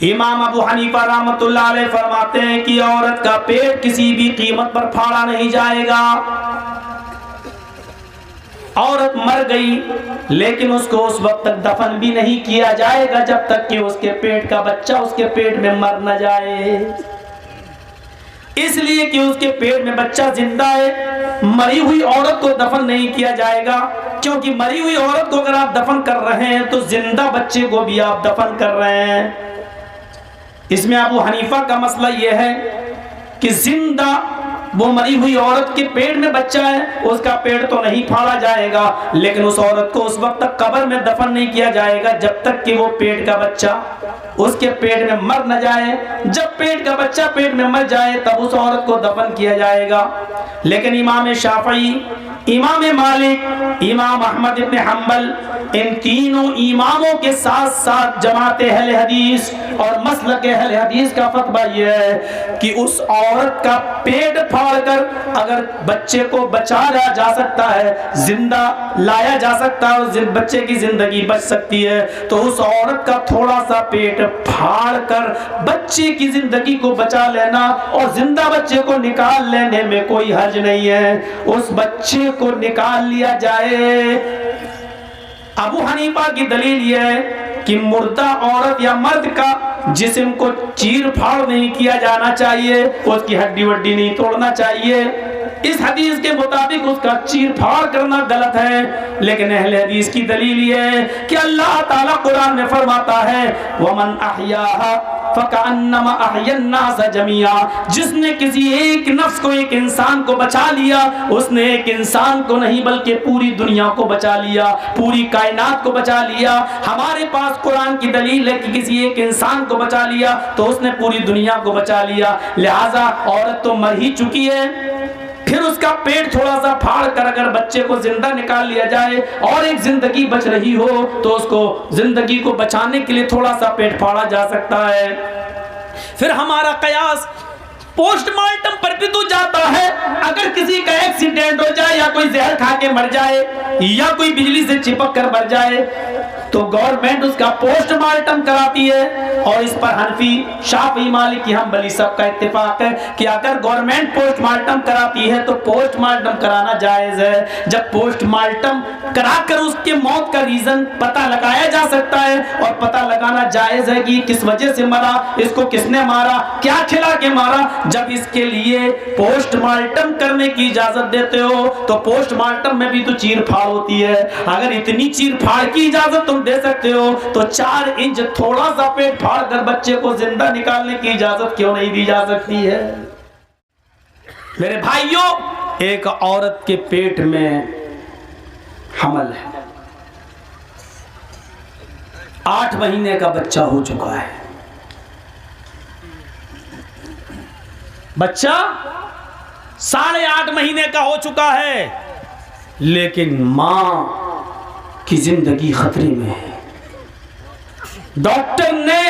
امام ابو حنیفہ رحمۃ اللہ علیہ فرماتے ہیں کہ عورت کا پیٹ کسی بھی قیمت پر پھاڑا نہیں جائے گا. عورت مر گئی لیکن اس کو اس وقت تک دفن بھی نہیں کیا جائے گا جب تک کہ اس کے پیٹ کا بچہ اس کے پیٹ میں مر نہ جائے. اس لیے کہ اس کے پیٹ میں بچہ زندہ ہے. مری ہوئی عورت کو دفن نہیں کیا جائے گا, کیونکہ مری ہوئی عورت کو اگر آپ دفن کر رہے ہیں تو زندہ بچے کو بھی آپ دفن کر رہے ہیں. اس میں ابو حنیفہ کا مسئلہ یہ ہے کہ زندہ وہ مری ہوئی عورت کے پیٹ میں بچہ ہے, اس کا پیٹ تو نہیں پھاڑا جائے گا, لیکن اس عورت کو اس وقت تک قبر میں دفن نہیں کیا جائے گا جب تک کہ وہ پیٹ کا بچہ اس کے پیٹ میں مر نہ جائے. جب پیٹ کا بچہ پیٹ میں مر جائے تب اس عورت کو دفن کیا جائے گا. لیکن امام شافعی, امام مالک, امام احمد ابن حنبل, ان تینوں اماموں کے ساتھ ساتھ جماعت اہل حدیث اور مسلک اہل حدیث کا فتویٰ یہ ہے کہ اس عورت کا پیٹ پھاڑ کر اگر بچے کو بچایا جا سکتا ہے, زندہ لایا جا سکتا ہے اور بچے کی زندگی بچ سکتی ہے, تو اس عورت کا تھوڑا سا پیٹ پھاڑ کر بچے کی زندگی کو بچا لینا اور زندہ بچے کو نکال لینے میں کوئی حرج نہیں ہے. اس بچے کو نکال لیا جائے. ابو حنیفہ کی دلیل یہ ہے کہ مردہ عورت یا مرد کا جسم کو چیر پھاڑ نہیں کیا جانا چاہیے, اس کی ہڈی وڈی نہیں توڑنا چاہیے. اس حدیث کے مطابق اس کا چیر پھاڑ کرنا غلط ہے. لیکن اہل حدیث کی دلیل یہ ہے کہ اللہ تعالیٰ قرآن میں فرماتا ہے وَمَنْ أَحْيَاهَا فَكَأَنَّمَا أَحْيَا النَّاسَ جَمِيعًا, جس نے کسی ایک نفس کو, ایک انسان کو بچا لیا, اس نے ایک انسان کو نہیں بلکہ پوری دنیا کو بچا لیا, پوری کائنات کو بچا لیا. ہمارے پاس قرآن کی دلیل ہے کہ کسی ایک انسان کو بچا لیا تو اس نے پوری دنیا کو بچا لیا. لہذا عورت تو مر ہی چکی ہے, پھر اس کا پیٹ تھوڑا سا پھاڑ کر اگر بچے کو زندہ نکال لیا جائے اور ایک زندگی بچ رہی ہو تو اس کو زندگی کو بچانے کے لیے تھوڑا سا پیٹ پھاڑا جا سکتا ہے. پھر ہمارا قیاس پوسٹ مارٹم پر بھی تو جاتا ہے. اگر کسی کا ایکسیڈنٹ ہو جائے یا کوئی زہر کھا کے مر جائے یا کوئی بجلی سے چپک کر مر جائے تو گورنمنٹ اس کا پوسٹ مارٹم کراتی ہے, اور اس پر حنفی, شافعی, مالکی, حنبلی سب کا اتفاق ہے کہ اگر گورنمنٹ پوسٹ مارٹم کراتی ہے تو پوسٹ مارٹم کرانا جائز ہے. جب پوسٹ مارٹم کرا کر اس کے موت کا ریزن پتہ لگایا جا سکتا ہے اور پتہ لگانا جائز ہے کہ کس وجہ سے مرا, اس کو کس نے مارا, کیا کھلا کے مارا. جب اس کے لیے پوسٹ مارٹم کرنے کی اجازت دیتے ہو تو پوسٹ مارٹم میں بھی تو چیر پھاڑ ہوتی ہے. اگر اتنی چیر پھاڑ کی اجازت تم دے سکتے ہو تو 4 انچ تھوڑا سا پیٹ پھاڑ کر بچے کو زندہ نکالنے کی اجازت کیوں نہیں دی جا سکتی ہے؟ میرے بھائیوں, ایک عورت کے پیٹ میں حمل ہے, 8 مہینے کا بچہ ہو چکا ہے. بچہ 8.5 مہینے کا ہو چکا ہے, لیکن ماں کی زندگی خطرے میں ہے. ڈاکٹر نے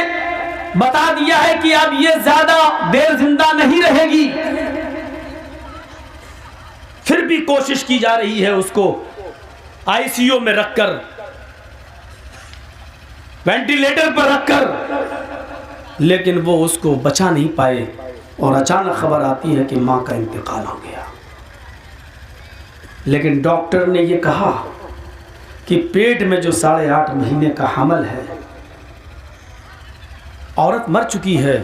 بتا دیا ہے کہ اب یہ زیادہ دیر زندہ نہیں رہے گی. پھر بھی کوشش کی جا رہی ہے اس کو آئی سی یو میں رکھ کر, وینٹیلیٹر پر رکھ کر, لیکن وہ اس کو بچا نہیں پائے اور اچانک خبر آتی ہے کہ ماں کا انتقال ہو گیا. لیکن ڈاکٹر نے یہ کہا کہ پیٹ میں جو 8.5 مہینے کا حمل ہے, عورت مر چکی ہے,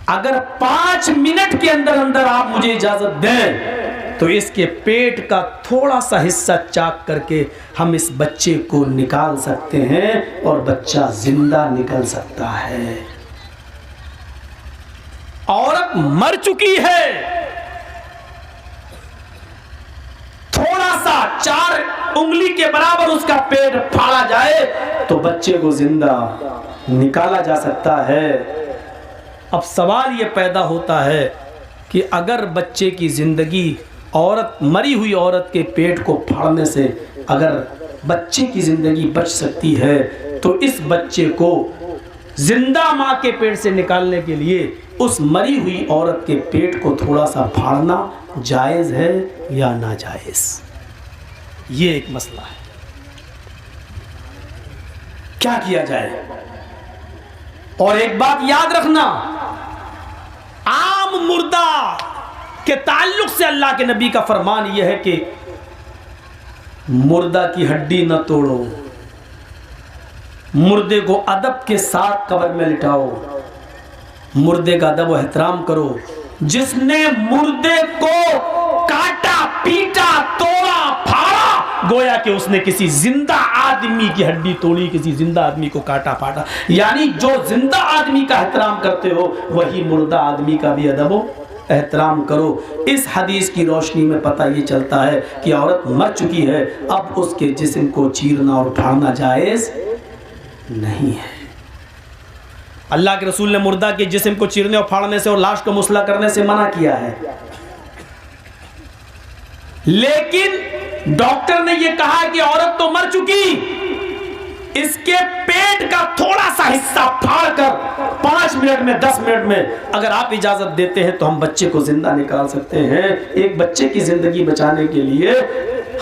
اگر 5 منٹ کے اندر اندر آپ مجھے اجازت دیں تو اس کے پیٹ کا تھوڑا سا حصہ چاک کر کے ہم اس بچے کو نکال سکتے ہیں اور بچہ زندہ نکل سکتا ہے. عورت مر چکی ہے, تھوڑا سا 4 انگلی کے برابر اس کا پیٹ پھاڑا جائے تو بچے کو زندہ نکالا جا سکتا ہے. اب سوال یہ پیدا ہوتا ہے کہ اگر بچے کی زندگی, عورت, مری ہوئی عورت کے پیٹ کو پھاڑنے سے اگر بچے کی زندگی بچ سکتی ہے تو اس بچے کو زندہ ماں کے پیٹ سے نکالنے کے لیے اس مری ہوئی عورت کے پیٹ کو تھوڑا سا پھاڑنا جائز ہے یا ناجائز؟ یہ ایک مسئلہ ہے. کیا کیا جائے؟ اور ایک بات یاد رکھنا، عام مردہ کے تعلق سے اللہ کے نبی کا فرمان یہ ہے کہ مردہ کی ہڈی نہ توڑو، مردے کو ادب کے ساتھ قبر میں لٹاؤ، مردے کا ادب و احترام کرو۔ جس نے مردے کو کاٹا، پیٹا، توڑا، پھاڑا، گویا کہ اس نے کسی زندہ آدمی کی ہڈی توڑی، کسی زندہ آدمی کو کاٹا پھاڑا۔ یعنی جو زندہ آدمی کا احترام کرتے ہو وہی مردہ آدمی کا بھی ادب و احترام کرو۔ اس حدیث کی روشنی میں پتہ یہ چلتا ہے کہ عورت مر چکی ہے، اب اس کے جسم کو چیرنا اور اٹھانا جائز نہیں ہے۔ اللہ کے رسول نے مردہ کے جسم کو چیرنے اور پھاڑنے سے اور لاش کو مسلح کرنے سے منع کیا ہے، لیکن ڈاکٹر نے یہ کہا کہ عورت تو مر چکی، اس کے پیٹ کا تھوڑا سا حصہ پھاڑ کر 5 منٹ میں 10 منٹ میں اگر آپ اجازت دیتے ہیں تو ہم بچے کو زندہ نکال سکتے ہیں۔ ایک بچے کی زندگی بچانے کے لیے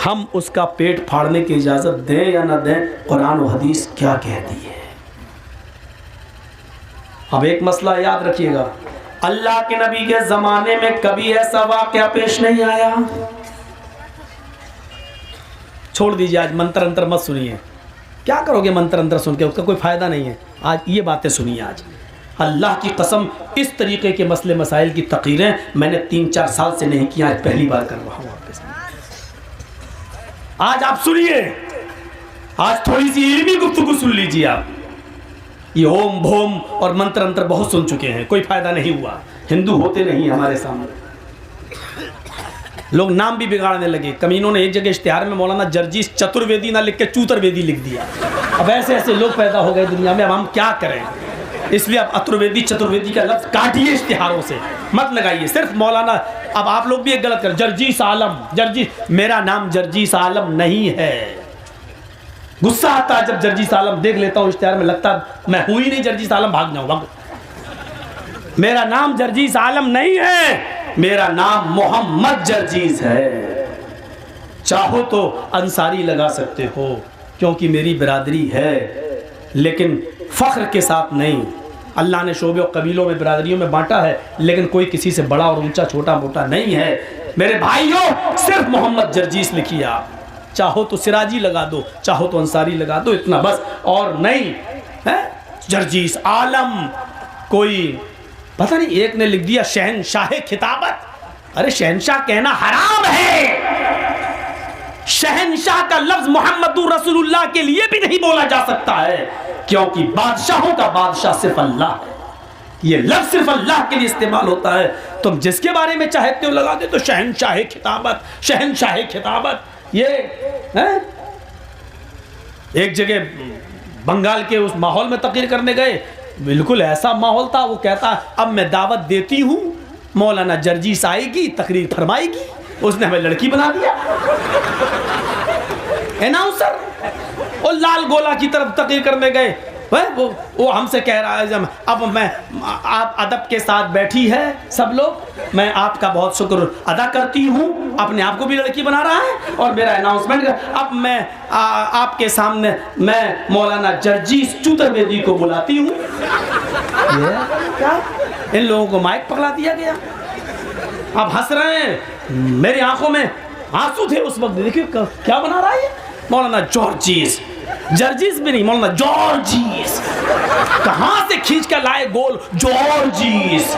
ہم اس کا پیٹ پھاڑنے کی اجازت دیں یا نہ دیں، قرآن و حدیث کیا کہتی ہے؟ اب ایک مسئلہ یاد رکھیے گا، اللہ کے نبی کے زمانے میں کبھی ایسا واقعہ پیش نہیں آیا۔ چھوڑ دیجئے، آج منتر انتر مت سنیے، کیا کرو گے منتر انتر سن کے، اس کا کوئی فائدہ نہیں ہے۔ آج یہ باتیں سنیے، آج اللہ کی قسم اس طریقے کے مسئلے مسائل کی تقریریں میں نے 3-4 سال سے نہیں کی، آج پہلی بار کر رہا ہوں آپ کے سامنے۔ آج آپ سنیے، آج تھوڑی سی علمی گفتگو سن لیجیے آپ۔ یہ اوم بھوم اور منتر انتر بہت سن چکے ہیں، کوئی فائدہ نہیں ہوا، ہندو ہوتے نہیں ہمارے سامنے۔ لوگ نام بھی بگاڑنے لگے، کمینوں نے ایک جگہ اشتہار میں مولانا جرجیس چترویدی نہ لکھ کے چوتر ویدی لکھ دیا۔ اب ایسے ایسے لوگ پیدا ہو گئے دنیا میں، اب ہم کیا کریں؟ اس لیے اب اترویدی چترویدی کا لفظ کاٹیے اشتہاروں سے، مت لگائیے، صرف مولانا۔ اب آپ لوگ بھی ایک غلط کریں، جرجیس عالم، جرجیس، میرا نام جرجیس عالم نہیں ہے۔ غصہ آتا ہے جب جرجیس عالم دیکھ لیتا ہوں اشتہار میں، لگتا میں ہوں ہی نہیں جرجیس عالم، بھاگ جاؤں، بھاگ۔ میرا نام جرجیس عالم نہیں ہے، میرا نام محمد جرجیس ہے۔ چاہو تو انصاری لگا سکتے ہو کیونکہ میری برادری ہے، لیکن فخر کے ساتھ نہیں۔ اللہ نے شعبے و قبیلوں میں، برادریوں میں بانٹا ہے، لیکن کوئی کسی سے بڑا اور اونچا چھوٹا موٹا نہیں ہے۔ میرے بھائیوں، صرف محمد جرجیس لکھیے آپ، چاہو تو سراجی لگا دو، چاہو تو انصاری لگا دو، اتنا بس، اور نہیں ہے جرجیس عالم۔ کوئی پتہ نہیں، ایک نے لکھ دیا شہنشاہ خطابت۔ ارے شہنشاہ کہنا حرام ہے، شہنشاہ کا لفظ محمد رسول اللہ کے لیے بھی نہیں بولا جا سکتا ہے، کیونکہ بادشاہوں کا بادشاہ صرف اللہ ہے، یہ لفظ صرف اللہ کے لیے استعمال ہوتا ہے۔ تم جس کے بارے میں چاہتے ہو لگا دے، تو شہنشاہ خطابت، شہنشاہ خطابت۔ یہ ایک جگہ بنگال کے اس ماحول میں تقریر کرنے گئے، بالکل ایسا ماحول تھا، وہ کہتا اب میں دعوت دیتی ہوں، مولانا جرجیس آئے گی، تقریر فرمائے گی، اس نے ہمیں لڑکی بنا دیا، اناؤنسر۔ اور لال گولا کی طرف تقریر کرنے گئے، وہ ہم سے کہہ رہا ہے اب میں، آپ ادب کے ساتھ بیٹھی ہے سب لوگ، میں آپ کا بہت شکر ادا کرتی ہوں، اپنے آپ کو بھی لڑکی بنا رہا ہے، اور میرا اناؤنسمنٹ، اب میں آپ کے سامنے میں مولانا جرجیس چترویدی کو بلاتی ہوں۔ کیا ان لوگوں کو مائک پکڑا دیا گیا؟ اب ہنس رہے ہیں، میری آنکھوں میں آنسو تھے اس وقت۔ دیکھیں کیا بنا رہا ہے مولانا جرجیس، جرجیس بھی نہیں، مولانا جارجیس، کہاں سے کھینچ کر لائے گول جارجیس،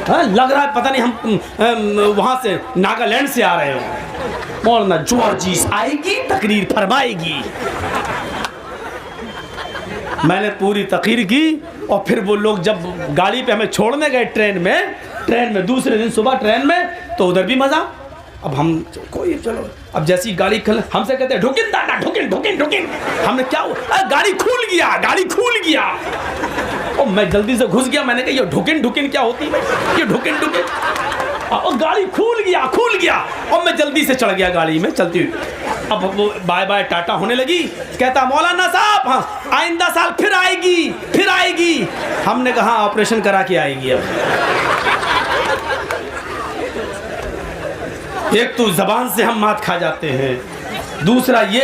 لگ رہا ہے پتہ نہیں ہم وہاں سے ناگالینڈ سے آ رہے ہوں۔ مولانا جارجیس آئے گی، تقریر فرمائے گی۔ میں نے پوری تقریر کی، اور پھر وہ لوگ جب گاڑی پہ ہمیں چھوڑنے گئے ٹرین میں دوسرے دن صبح ٹرین میں، تو ادھر بھی مزہ۔ اب ہم کوئی چلو، اب جیسی گاڑی ہم سے کہتے ہیں ڈھکن دادا، ڈھکن ڈھکن ڈھکن، ہم نے کیا ہوا؟ گاڑی کھول گیا، گاڑی کھول گیا۔ اور میں جلدی سے گھس گیا، میں نے کہا یہ ڈھکن ڈھکن کیا ہوتی ہے، یہ ڈھکن ڈھکن، اور گاڑی کھول گیا، اور میں جلدی سے چڑھ گیا گاڑی میں چلتی ہوئی۔ اب وہ بائے بائے ٹاٹا ہونے لگی، کہتا مولانا صاحب ہاں آئندہ سال پھر آئے گی۔ ہم نے کہا آپریشن کرا کے آئے گی۔ اب ایک تو زبان سے ہم مات کھا جاتے ہیں، دوسرا یہ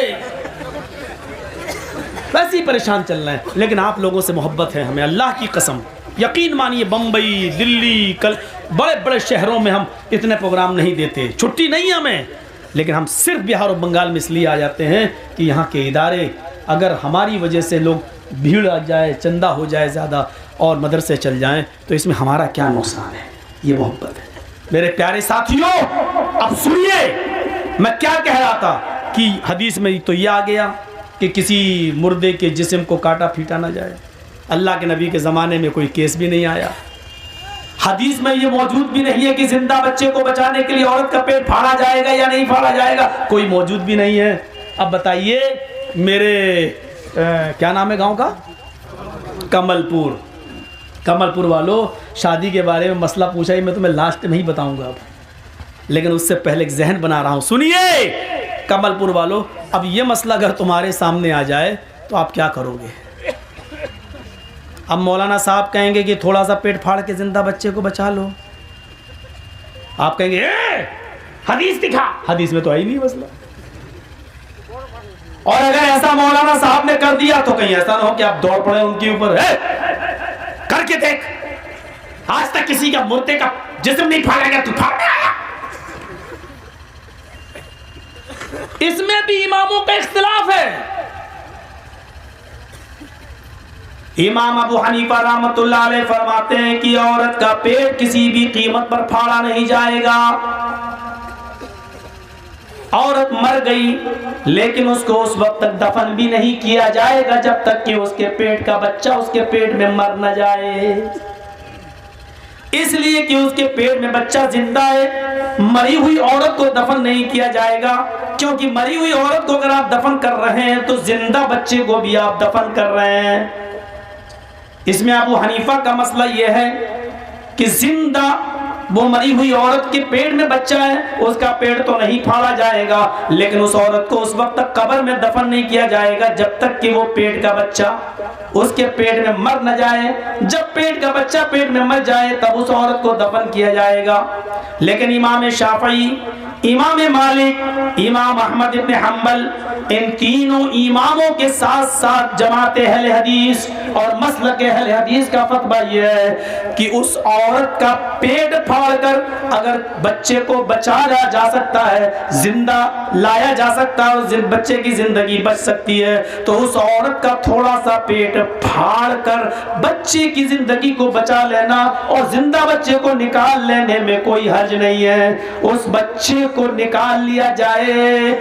ویسے ہی پریشان چل رہے ہیں، لیکن آپ لوگوں سے محبت ہے ہمیں، اللہ کی قسم یقین مانیے بمبئی، دلی، بڑے بڑے شہروں میں ہم اتنے پروگرام نہیں دیتے، چھٹی نہیں ہمیں، لیکن ہم صرف بہار و بنگال میں اس لیے آ جاتے ہیں کہ یہاں کے ادارے اگر ہماری وجہ سے لوگ بھیڑ آ جائے، چندہ ہو جائے زیادہ اور مدرسے چل جائیں تو اس میں ہمارا کیا نقصان ہے، یہ محبت ہے۔ میرے پیارے ساتھیوں اب سنیے میں کیا کہہ رہا تھا کہ حدیث میں تو یہ آ گیا کہ کسی مردے کے جسم کو کاٹا پھیٹا نہ جائے، اللہ کے نبی کے زمانے میں کوئی کیس بھی نہیں آیا، حدیث میں یہ موجود بھی نہیں ہے کہ زندہ بچے کو بچانے کے لیے عورت کا پیٹ پھاڑا جائے گا یا نہیں پھاڑا جائے گا، کوئی موجود بھی نہیں ہے۔ اب بتائیے میرے کیا نام ہے گاؤں کا، کمل پور والوں، شادی کے بارے میں مسئلہ پوچھا ہی میں تمہیں لاسٹ میں ہی بتاؤں گا اب، لیکن اس سے پہلے ایک ذہن بنا رہا ہوں، سنیے کمل پور والوں، اب یہ مسئلہ اگر تمہارے سامنے آ جائے تو آپ کیا کرو گے؟ اب مولانا صاحب کہیں گے کہ تھوڑا سا پیٹ پھاڑ کے زندہ بچے کو بچا لو، آپ کہیں گے حدیث دکھا، حدیث میں تو آئی نہیں مسئلہ، اور اگر ایسا مولانا صاحب نے کر دیا تو کہیں ایسا نہ ہو کہ آپ دوڑ پڑے ان کے اوپر، کر کے دیکھ، آج تک کسی کا مردے کا جسم نہیں پھاڑا گیا، تو پھاڑنے آیا۔ اس میں بھی اماموں کا اختلاف ہے، امام ابو حنیفہ رحمۃ اللہ علیہ فرماتے ہیں کہ عورت کا پیٹ کسی بھی قیمت پر پھاڑا نہیں جائے گا، عورت مر گئی لیکن اس کو اس وقت تک دفن بھی نہیں کیا جائے گا جب تک کہ اس کے پیٹ کا بچہ اس کے پیٹ میں مر نہ جائے، اس لیے کہ اس کے پیٹ میں بچہ زندہ ہے، مری ہوئی عورت کو دفن نہیں کیا جائے گا، کیونکہ مری ہوئی عورت کو اگر آپ دفن کر رہے ہیں تو زندہ بچے کو بھی آپ دفن کر رہے ہیں۔ اس میں ابو حنیفہ کا مسئلہ یہ ہے کہ زندہ وہ مری ہوئی عورت کے پیٹ میں بچہ ہے، اس کا پیٹ تو نہیں پھاڑا جائے گا، لیکن اس عورت کو اس وقت تک قبر میں دفن نہیں کیا جائے گا جب تک کہ وہ پیٹ کا بچہ اس کے پیٹ میں مر نہ جائے، جب پیٹ کا بچہ پیٹ میں مر جائے تب اس عورت کو دفن کیا جائے گا۔ لیکن امام شافعی، امام مالک، امام احمد ابن حنبل، ان تینوں اماموں کے ساتھ ساتھ جماعت اہل حدیث اور مسلک اہل حدیث کا فتویٰ یہ ہے کہ اس عورت کا پیٹ پھاڑ کر اگر بچے کو بچایا جا سکتا ہے، زندہ لایا جا سکتا ہے اور بچے کی زندگی بچ سکتی ہے، تو اس عورت کا تھوڑا سا پیٹ پھاڑ کر بچے کی زندگی کو بچا لینا اور زندہ بچے کو نکال لینے میں کوئی حرج نہیں ہے، اس بچے کو نکال لیا جائے۔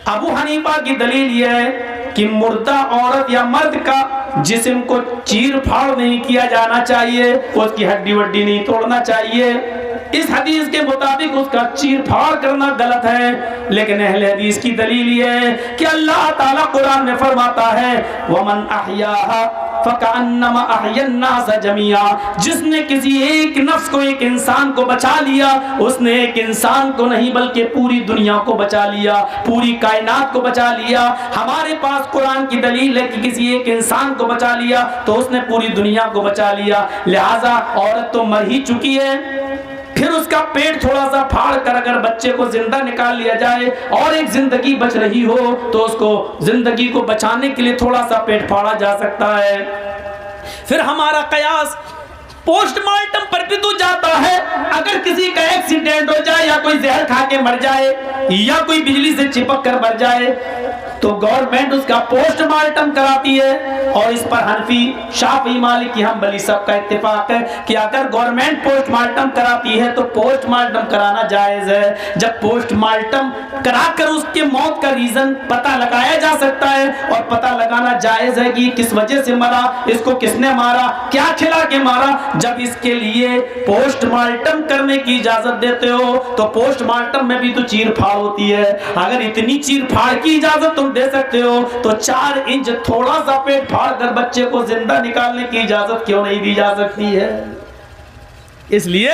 ابو حنیفہ کی دلیل یہ ہے کہ مردہ عورت یا مرد کا جسم کو چیر پھاڑ نہیں کیا جانا چاہیے، اس کی ہڈی وڈی نہیں توڑنا چاہیے، اس حدیث کے مطابق اس کا چیر پھاڑ کرنا غلط ہے۔ لیکن اہل حدیث کی دلیل یہ ہے کہ اللہ تعالیٰ قرآن میں فرماتا ہے وَمَنْ أَحْيَاهَا فَكَأَنَّمَا أَحْيَا النَّاسَ جَمِيعًا، جس نے کسی ایک نفس کو، ایک انسان کو بچا لیا، اس نے ایک انسان کو نہیں بلکہ پوری دنیا کو بچا لیا، پوری کائنات کو بچا لیا۔ ہمارے پاس قرآن کی دلیل ہے کہ کسی ایک انسان کو بچا لیا تو اس نے پوری دنیا کو بچا لیا، لہٰذا عورت تو مر ہی چکی ہے، پھر اس کا پیٹ تھوڑا سا پھاڑ کر اگر بچے کو زندہ نکال لیا جائے اور ایک زندگی بچ رہی ہو تو اس کو زندگی کو بچانے کے لیے تھوڑا سا پیٹ پھاڑا جا سکتا ہے۔ پھر ہمارا قیاس پوسٹ مارٹم پر بھی تو جاتا ہے، اگر کسی کا ایکسیڈنٹ ہو جائے یا کوئی زہر کھا کے مر جائے یا کوئی بجلی سے چپک کر مر جائے تو گورنمنٹ اس کا پوسٹ مارٹم کراتی ہے، اور اس پر حنفی، شافعی، مالکی، حنبلی سب کا اتفاق ہے کہ اگر گورنمنٹ پوسٹ مارٹم کراتی ہے تو پوسٹ مارٹم کرانا جائز ہے۔ جب پوسٹ مارٹم کرا کر اس کے موت کا ریزن پتہ لگایا جا سکتا ہے اور پتہ لگانا جائز ہے کہ کس وجہ سے مرا، اس کو کس نے مارا، کیا کھلا کے مارا، جب اس کے لیے پوسٹ مارٹم کرنے کی اجازت دیتے ہو تو پوسٹ مارٹم میں بھی تو چیر پھاڑ ہوتی ہے۔ اگر اتنی چیر پھاڑ کی اجازت تم دے سکتے ہو تو 4 انچ تھوڑا سا پیٹ پھاڑ کر بچے کو زندہ نکالنے کی اجازت کیوں نہیں دی جا سکتی ہے؟ اس لیے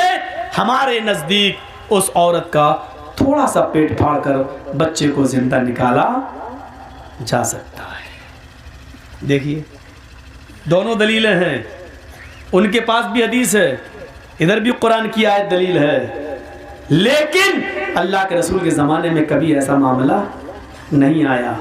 ہمارے نزدیک اس عورت کا تھوڑا سا پیٹ پھاڑ کر بچے کو زندہ نکالا جا سکتا ہے۔ دیکھیے دونوں دلیلیں ہیں، ان کے پاس بھی حدیث ہے، ادھر بھی قرآن کی آیت دلیل ہے، لیکن اللہ کے رسول کے زمانے میں کبھی ایسا معاملہ نہیں آیا۔